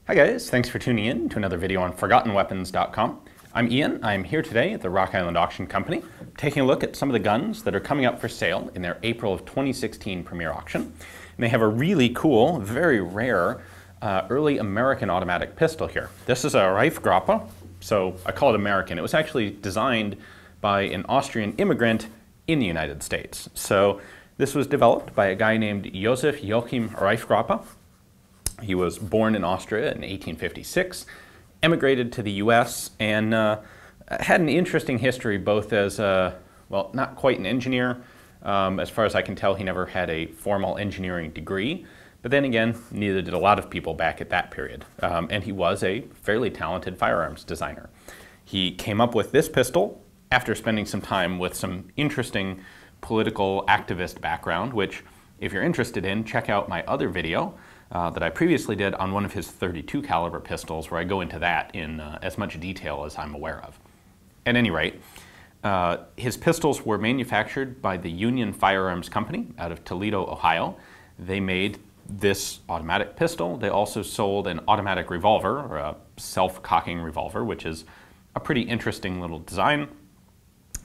Hi guys, thanks for tuning in to another video on ForgottenWeapons.com. I'm Ian. I'm here today at the Rock Island Auction Company, taking a look at some of the guns that are coming up for sale in their April of 2016 premiere auction. And they have a really cool, very rare, early American automatic pistol here. This is a Reifgraber, so I call it American. It was actually designed by an Austrian immigrant in the United States. So this was developed by a guy named Joseph Joachim Reifgraber. He was born in Austria in 1856, emigrated to the US, and had an interesting history both as, well, not quite an engineer. As far as I can tell, he never had a formal engineering degree. But then again, neither did a lot of people back at that period. And he was a fairly talented firearms designer. He came up with this pistol after spending some time with some interesting political activist background, which, if you're interested in, check out my other video that I previously did on one of his .32 caliber pistols, where I go into that in as much detail as I'm aware of. At any rate, his pistols were manufactured by the Union Firearms Company out of Toledo, Ohio. They made this automatic pistol. They also sold an automatic revolver, or a self-cocking revolver, which is a pretty interesting little design.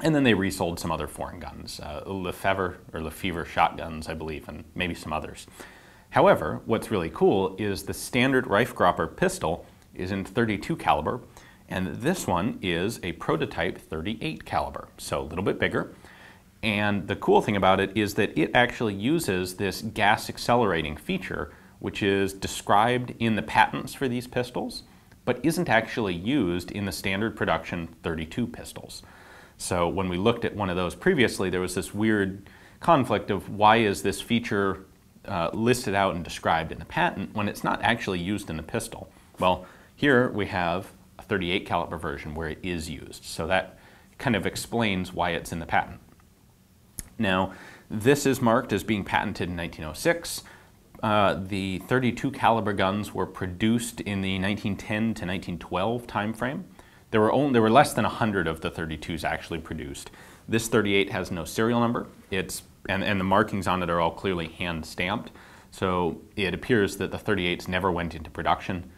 And then they resold some other foreign guns, Lefevre shotguns, I believe, and maybe some others. However, what's really cool is the standard Reifgraber pistol is in .32 caliber, and this one is a prototype .38 caliber, so a little bit bigger. And the cool thing about it is that it actually uses this gas accelerating feature, which is described in the patents for these pistols, but isn't actually used in the standard production .32 pistols. So when we looked at one of those previously, there was this weird conflict of why is this feature listed out and described in the patent when it's not actually used in the pistol. Well, here we have a .38 caliber version where it is used, so that kind of explains why it's in the patent. Now, this is marked as being patented in 1906. The .32 caliber guns were produced in the 1910 to 1912 time frame. There were less than 100 of the .32s actually produced. This .38 has no serial number. And the markings on it are all clearly hand stamped. So it appears that the .38s never went into production.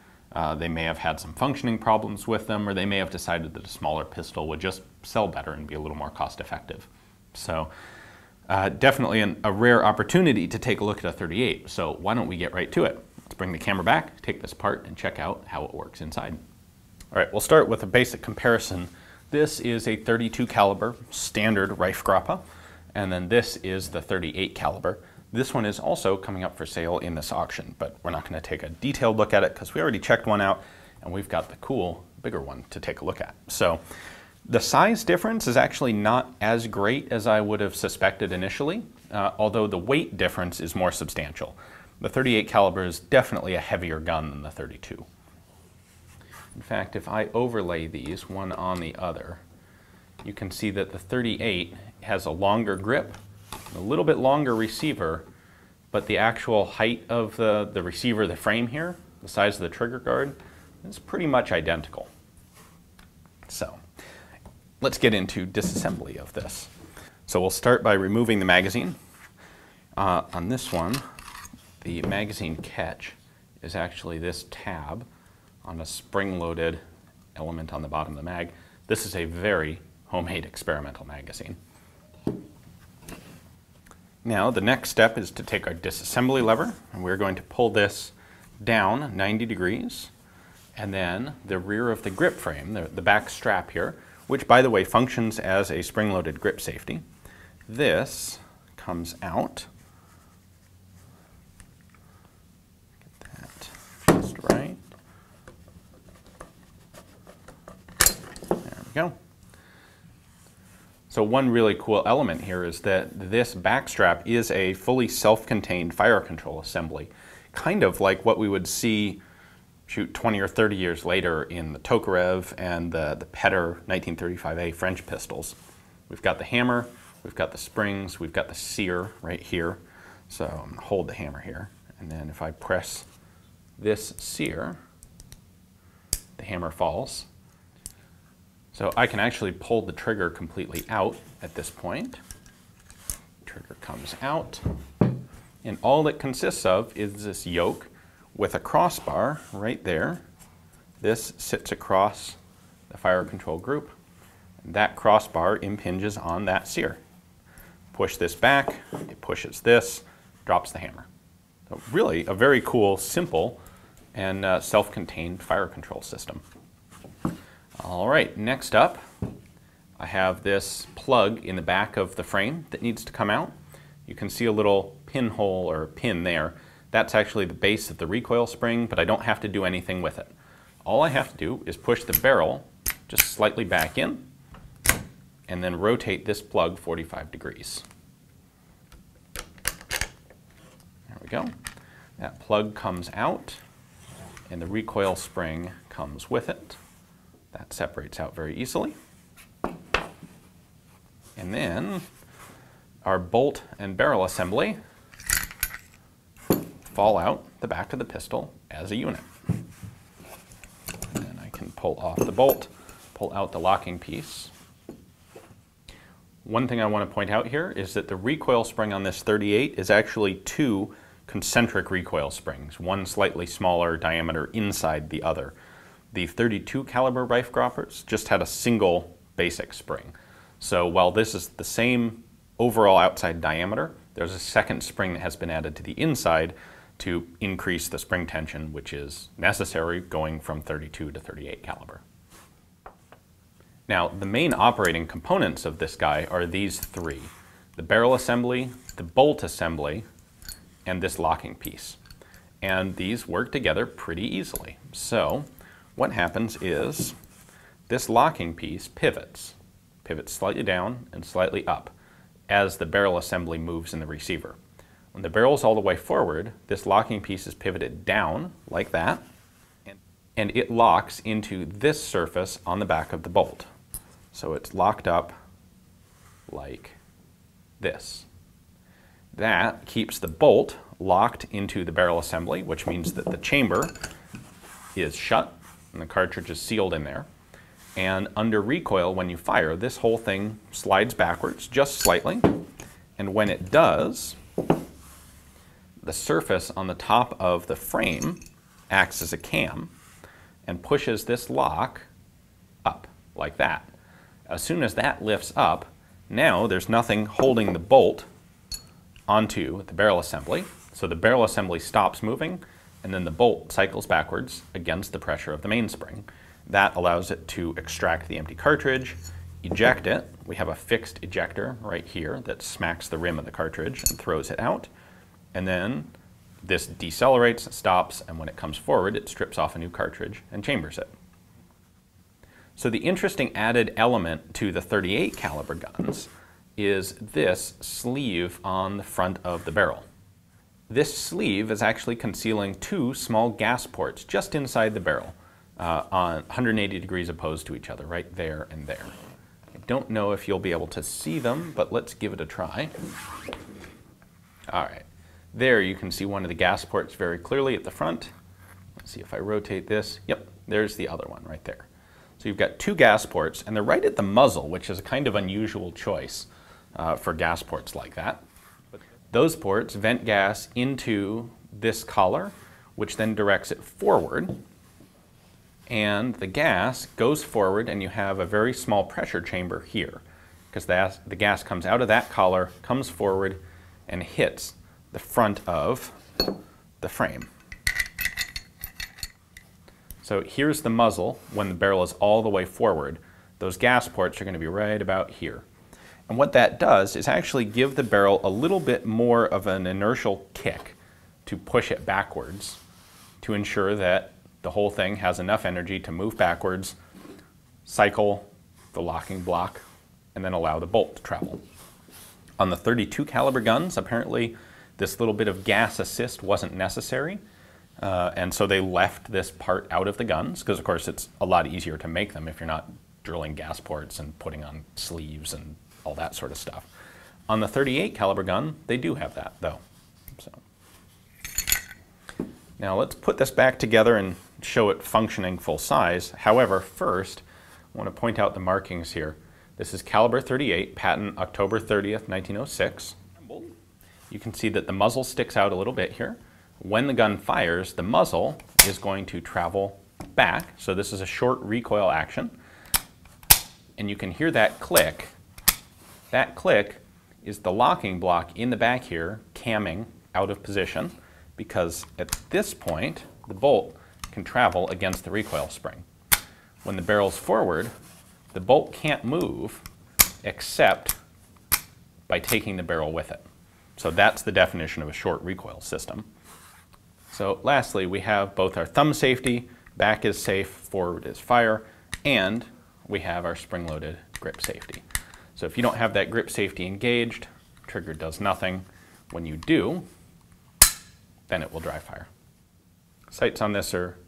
They may have had some functioning problems with them, or they may have decided that a smaller pistol would just sell better and be a little more cost effective. So definitely a rare opportunity to take a look at a .38. So why don't we get right to it? Let's bring the camera back, take this apart, and check out how it works inside. All right, we'll start with a basic comparison. This is a .32 caliber standard Reifgraber, and then this is the .38 caliber. This one is also coming up for sale in this auction, but we're not going to take a detailed look at it because we already checked one out, and we've got the cool, bigger one to take a look at. So the size difference is actually not as great as I would have suspected initially, although the weight difference is more substantial. The .38 caliber is definitely a heavier gun than the .32. In fact, if I overlay these one on the other, you can see that the .38 has a longer grip, a little bit longer receiver, but the actual height of the receiver, the frame here, the size of the trigger guard, is pretty much identical. So let's get into disassembly of this. So we'll start by removing the magazine. On this one, the magazine catch is actually this tab on a spring-loaded element on the bottom of the mag. This is a very homemade experimental magazine. Now the next step is to take our disassembly lever, and we're going to pull this down 90 degrees, and then the rear of the grip frame, the back strap here, which by the way functions as a spring-loaded grip safety, this comes out. Get that just right. There we go. So one really cool element here is that this back strap is a fully self-contained fire control assembly, kind of like what we would see, 20 or 30 years later in the Tokarev and the Petter 1935A French pistols. We've got the hammer, we've got the springs, we've got the sear right here. So I'm going to hold the hammer here, and then if I press this sear, the hammer falls. So I can actually pull the trigger completely out at this point. Trigger comes out, and all it consists of is this yoke with a crossbar right there. This sits across the fire control group. That crossbar impinges on that sear. Push this back, it pushes this, drops the hammer. So really a very cool, simple, and self-contained fire control system. All right, next up, I have this plug in the back of the frame that needs to come out. You can see a little pinhole or pin there. That's actually the base of the recoil spring, but I don't have to do anything with it. All I have to do is push the barrel just slightly back in and then rotate this plug 45 degrees. There we go. That plug comes out and the recoil spring comes with it. That separates out very easily. And then our bolt and barrel assembly fall out the back of the pistol as a unit. And I can pull off the bolt, pull out the locking piece. One thing I want to point out here is that the recoil spring on this 38 is actually two concentric recoil springs, one slightly smaller diameter inside the other. The 32 caliber Reifgrabers just had a single basic spring. So while this is the same overall outside diameter, there's a second spring that has been added to the inside to increase the spring tension, which is necessary going from 32 to 38 caliber. Now, the main operating components of this guy are these three: the barrel assembly, the bolt assembly, and this locking piece. And these work together pretty easily. So what happens is this locking piece pivots slightly down and slightly up as the barrel assembly moves in the receiver. When the barrel's all the way forward, this locking piece is pivoted down like that, and it locks into this surface on the back of the bolt. So it's locked up like this. That keeps the bolt locked into the barrel assembly, which means that the chamber is shut and the cartridge is sealed in there. And under recoil, when you fire, this whole thing slides backwards just slightly. And when it does, the surface on the top of the frame acts as a cam and pushes this lock up like that. As soon as that lifts up, now there's nothing holding the bolt onto the barrel assembly. So the barrel assembly stops moving, and then the bolt cycles backwards against the pressure of the mainspring. That allows it to extract the empty cartridge, eject it. We have a fixed ejector right here that smacks the rim of the cartridge and throws it out. And then this decelerates, stops, and when it comes forward, it strips off a new cartridge and chambers it. So the interesting added element to the 38 caliber guns is this sleeve on the front of the barrel. This sleeve is actually concealing two small gas ports just inside the barrel, on 180 degrees opposed to each other, right there and there. I don't know if you'll be able to see them, but let's give it a try. All right, there you can see one of the gas ports very clearly at the front. Let's see if I rotate this. Yep, there's the other one right there. So you've got two gas ports, and they're right at the muzzle, which is a kind of unusual choice for gas ports like that. Those ports vent gas into this collar, which then directs it forward. And the gas goes forward, and you have a very small pressure chamber here, because the gas comes out of that collar, comes forward, and hits the front of the frame. So here's the muzzle when the barrel is all the way forward. Those gas ports are going to be right about here. And what that does is actually give the barrel a little bit more of an inertial kick to push it backwards to ensure that the whole thing has enough energy to move backwards, cycle the locking block, and then allow the bolt to travel. On the 32 caliber guns, apparently this little bit of gas assist wasn't necessary, and so they left this part out of the guns, because of course it's a lot easier to make them if you're not drilling gas ports and putting on sleeves and all that sort of stuff. On the 38 caliber gun, they do have that though. So now let's put this back together and show it functioning full size. However, first I want to point out the markings here. This is caliber 38, patent October 30th, 1906. You can see that the muzzle sticks out a little bit here. when the gun fires, the muzzle is going to travel back. So this is a short recoil action. And you can hear that click. That click is the locking block in the back here camming out of position, because at this point the bolt can travel against the recoil spring. When the barrel's forward, the bolt can't move except by taking the barrel with it. So that's the definition of a short recoil system. So lastly, we have both our thumb safety, back is safe, forward is fire, and we have our spring-loaded grip safety. So if you don't have that grip safety engaged, trigger does nothing. When you do, then it will dry fire. Sights on this are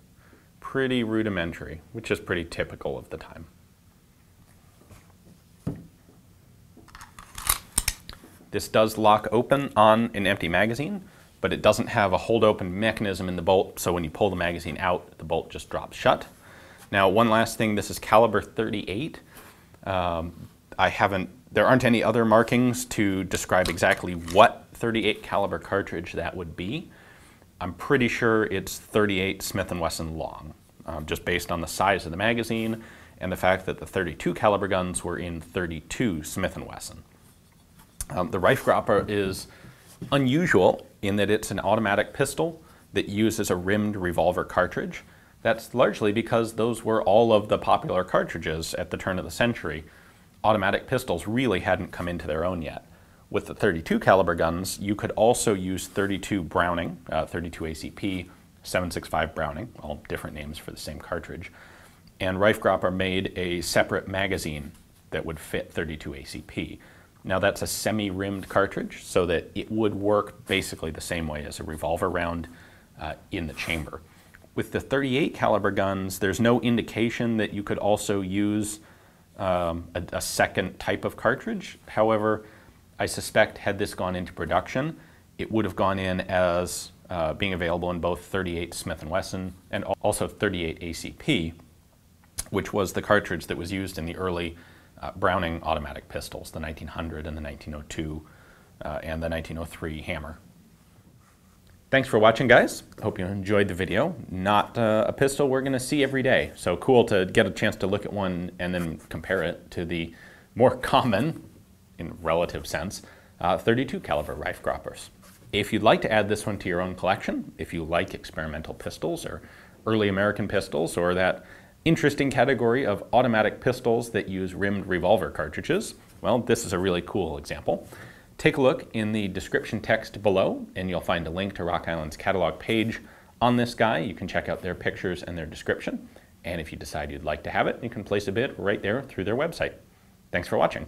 pretty rudimentary, which is pretty typical of the time. This does lock open on an empty magazine, but it doesn't have a hold open mechanism in the bolt, so when you pull the magazine out, the bolt just drops shut. Now, one last thing, this is caliber 38. There aren't any other markings to describe exactly what 38 caliber cartridge that would be. I'm pretty sure it's 38 Smith & Wesson long, just based on the size of the magazine and the fact that the 32 caliber guns were in 32 Smith & Wesson. The Reifgraber is unusual in that it's an automatic pistol that uses a rimmed revolver cartridge. That's largely because those were all of the popular cartridges at the turn of the century. Automatic pistols really hadn't come into their own yet. With the 32 caliber guns, you could also use 32 Browning, 32 ACP, 7.65 Browning, all different names for the same cartridge. And Reifgraber made a separate magazine that would fit 32 ACP. Now that's a semi-rimmed cartridge, so that it would work basically the same way as a revolver round in the chamber. With the 38 caliber guns, there's no indication that you could also use a second type of cartridge. However, I suspect had this gone into production, it would have gone in as being available in both 38 Smith & Wesson and also 38 ACP, which was the cartridge that was used in the early Browning automatic pistols, the 1900 and the 1902 and the 1903 Hammer. Thanks for watching, guys. Hope you enjoyed the video. Not a pistol we're going to see every day, so cool to get a chance to look at one and then compare it to the more common, in relative sense, 32 caliber Reifgrabers. If you'd like to add this one to your own collection, if you like experimental pistols or early American pistols or that interesting category of automatic pistols that use rimmed revolver cartridges, well, this is a really cool example. Take a look in the description text below and you'll find a link to Rock Island's catalog page on this guy. You can check out their pictures and their description. And if you decide you'd like to have it, you can place a bid right there through their website. Thanks for watching.